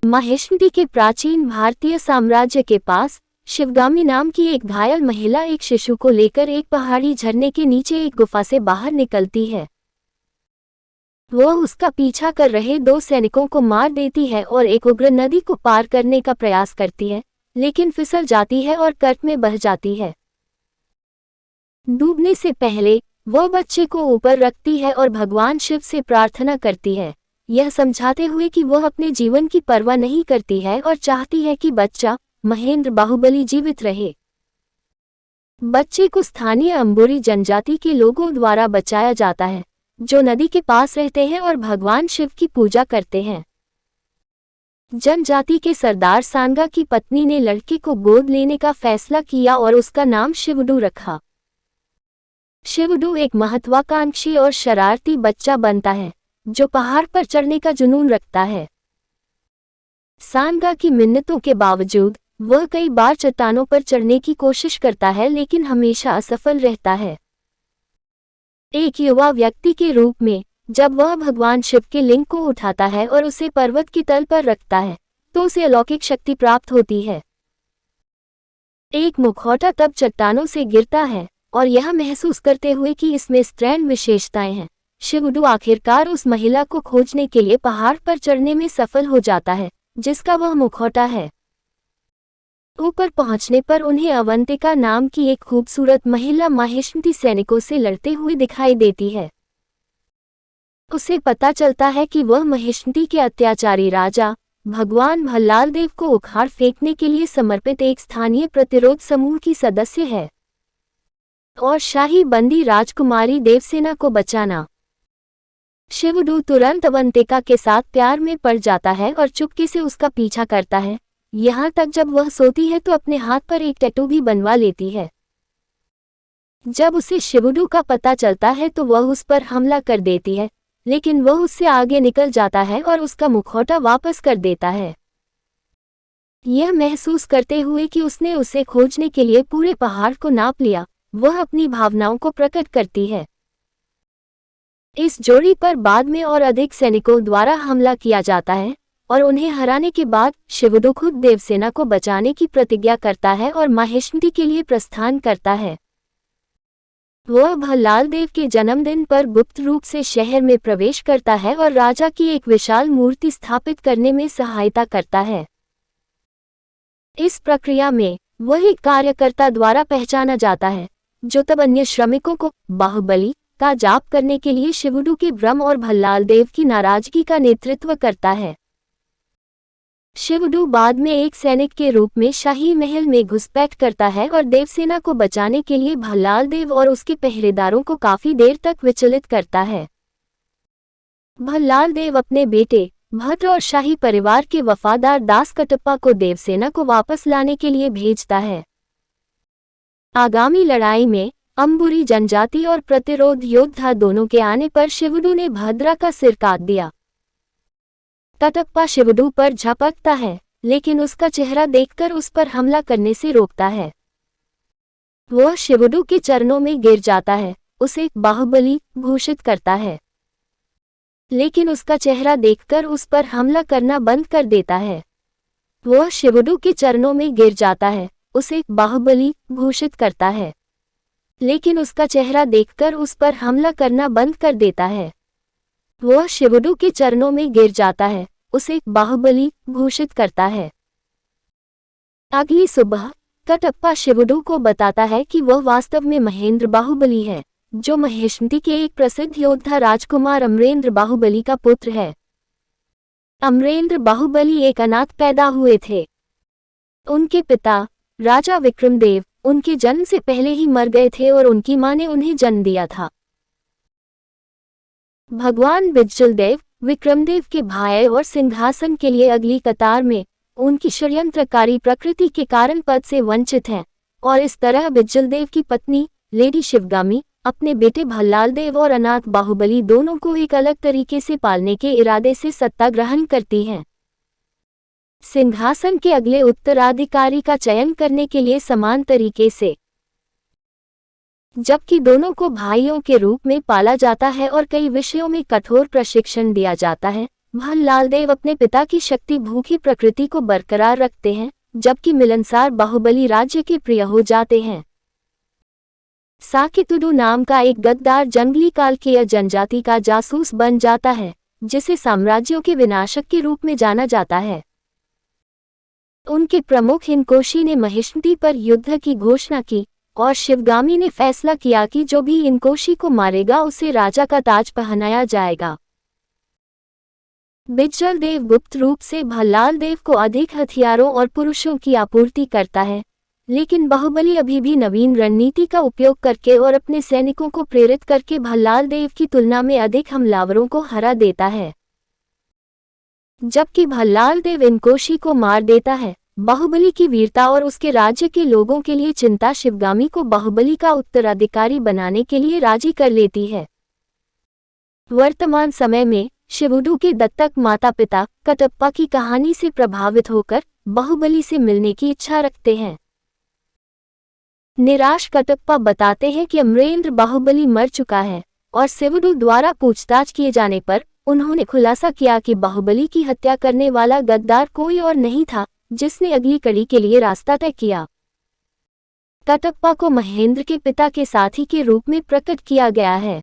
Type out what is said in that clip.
महेश्वरी के प्राचीन भारतीय साम्राज्य के पास शिवगामी नाम की एक घायल महिला एक शिशु को लेकर एक पहाड़ी झरने के नीचे एक गुफा से बाहर निकलती है। वह उसका पीछा कर रहे दो सैनिकों को मार देती है और एक उग्र नदी को पार करने का प्रयास करती है, लेकिन फिसल जाती है और कर्क में बह जाती है। डूबने से पहले वह बच्चे को ऊपर रखती है और भगवान शिव से प्रार्थना करती है, यह समझाते हुए कि वह अपने जीवन की परवाह नहीं करती है और चाहती है कि बच्चा महेंद्र बाहुबली जीवित रहे। बच्चे को स्थानीय अंबुरी जनजाति के लोगों द्वारा बचाया जाता है, जो नदी के पास रहते हैं और भगवान शिव की पूजा करते हैं। जनजाति के सरदार सांगा की पत्नी ने लड़के को गोद लेने का फैसला किया और उसका नाम शिवडू रखा। शिवडू एक महत्वाकांक्षी और शरारती बच्चा बनता है, जो पहाड़ पर चढ़ने का जुनून रखता है। सांगा की मिन्नतों के बावजूद वह कई बार चट्टानों पर चढ़ने की कोशिश करता है, लेकिन हमेशा असफल रहता है। एक युवा व्यक्ति के रूप में जब वह भगवान शिव के लिंग को उठाता है और उसे पर्वत की तल पर रखता है, तो उसे अलौकिक शक्ति प्राप्त होती है। एक मुखौटा तब चट्टानों से गिरता है और यह महसूस करते हुए कि इसमें स्त्रैण विशेषताएं हैं, शिवडू आखिरकार उस महिला को खोजने के लिए पहाड़ पर चढ़ने में सफल हो जाता है, जिसका वह मुखौटा है। ऊपर पहुंचने पर उन्हें अवंतिका नाम की एक खूबसूरत महिला महेश्वरी सैनिकों से लड़ते हुए दिखाई देती है। उसे पता चलता है कि वह महेश्वरी के अत्याचारी राजा भगवान भल्लाल देव को उखाड़ फेंकने के लिए समर्पित एक स्थानीय प्रतिरोध समूह की सदस्य है और शाही बंदी राजकुमारी देवसेना को बचाना। शिवडू तुरंत अवंतिका के साथ प्यार में पड़ जाता है और चुपके से उसका पीछा करता है, यहाँ तक जब वह सोती है तो अपने हाथ पर एक टैटू भी बनवा लेती है। जब उसे शिवडू का पता चलता है तो वह उस पर हमला कर देती है, लेकिन वह उससे आगे निकल जाता है और उसका मुखौटा वापस कर देता है, यह महसूस करते हुए कि उसने उसे खोजने के लिए पूरे पहाड़ को नाप लिया। वह अपनी भावनाओं को प्रकट करती है। इस जोड़ी पर बाद में और अधिक सैनिकों द्वारा हमला किया जाता है और उन्हें हराने के बाद शिवडू खुद देवसेना को बचाने की प्रतिज्ञा करता है और महेश्वरी के लिए प्रस्थान करता है। वह भल्लाल देव के जन्मदिन पर गुप्त रूप से शहर में प्रवेश करता है और राजा की एक विशाल मूर्ति स्थापित करने में सहायता करता है। इस प्रक्रिया में वह एक कार्यकर्ता द्वारा पहचाना जाता है, जो तब अन्य श्रमिकों को बाहुबली का जाप करने के लिए शिवडू के भ्रम और भल्लाल देव की नाराजगी का नेतृत्व करता है। शिवडू बाद में एक सैनिक के रूप में शाही महल में घुसपैठ करता है और देवसेना को बचाने के लिए भल्लाल देव और उसके पहरेदारों को काफी देर तक विचलित करता है। भल्लाल देव अपने बेटे भद्र और शाही परिवार के वफादार दास कटप्पा को देवसेना को वापस लाने के लिए भेजता है। आगामी लड़ाई में अंबुरी जनजाति और प्रतिरोध योद्धा दोनों के आने पर शिवडू ने भद्रा का सिर काट दिया। कटप्पा शिवडू पर झपकता है, लेकिन उसका चेहरा देखकर उस पर हमला करने से रोकता है। वह शिवडू के चरणों में गिर जाता है, उसे बाहुबली घोषित करता है, लेकिन उसका चेहरा देखकर उस पर हमला करना बंद कर देता है। वह शिवडू के चरणों में गिर जाता है, उसे बाहुबली घोषित करता है, लेकिन उसका चेहरा देखकर उस पर हमला करना बंद कर देता है। वह शिवडू के चरणों में गिर जाता है, उसे बाहुबली घोषित करता है। अगली सुबह कटप्पा शिवडू को बताता है कि वह वास्तव में महेंद्र बाहुबली है, जो महेश्वरी के एक प्रसिद्ध योद्धा राजकुमार अमरेंद्र बाहुबली का पुत्र है। अमरेंद्र बाहुबली एक अनाथ पैदा हुए थे। उनके पिता राजा विक्रमदेव उनके जन्म से पहले ही मर गए थे और उनकी मां ने उन्हें जन्म दिया था। भगवान बिज्जलदेव विक्रमदेव के भाई और सिंहासन के लिए अगली कतार में उनकी षड्यंत्रकारी प्रकृति के कारण पद से वंचित हैं और इस तरह बिज्जलदेव की पत्नी लेडी शिवगामी अपने बेटे भल्लाल देव और अनाथ बाहुबली दोनों को एक अलग तरीके से पालने के इरादे से सत्ता ग्रहण करती हैं। सिंहासन के अगले उत्तराधिकारी का चयन करने के लिए समान तरीके से, जबकि दोनों को भाइयों के रूप में पाला जाता है और कई विषयों में कठोर प्रशिक्षण दिया जाता है, भल्लाल देव अपने पिता की शक्ति भूखी प्रकृति को बरकरार रखते हैं, जबकि मिलनसार बाहुबली राज्य के प्रिय हो जाते हैं। साकितुडु नाम का एक गद्दार जंगली कालकेय जनजाति का जासूस बन जाता है, जिसे साम्राज्यों के विनाशक के रूप में जाना जाता है। उनके प्रमुख हिनकोशी ने महिष्मती पर युद्ध की घोषणा की और शिवगामी ने फैसला किया कि जो भी हिनकोशी को मारेगा उसे राजा का ताज पहनाया जाएगा। बिज्जल देव गुप्त रूप से भल्लाल देव को अधिक हथियारों और पुरुषों की आपूर्ति करता है, लेकिन बाहुबली अभी भी नवीन रणनीति का उपयोग करके और अपने सैनिकों को प्रेरित करके भल्लाल देव की तुलना में अधिक हमलावरों को हरा देता है। जबकि भल्लाल देव हिनकोशी को मार देता है, बाहुबली की वीरता और उसके राज्य के लोगों के लिए चिंता शिवगामी को बाहुबली का उत्तराधिकारी बनाने के लिए राजी कर लेती है। वर्तमान समय में शिवुडू के दत्तक माता पिता कटप्पा की कहानी से प्रभावित होकर बाहुबली से मिलने की इच्छा रखते हैं। निराश कटप्पा बताते हैं कि अमरेंद्र बाहुबली मर चुका है और शिवुडू द्वारा पूछताछ किए जाने पर उन्होंने खुलासा किया कि बाहुबली की हत्या करने वाला गद्दार कोई और नहीं था, जिसने अगली कड़ी के लिए रास्ता तय किया। कटप्पा को महेंद्र के पिता के साथी के रूप में प्रकट किया गया है।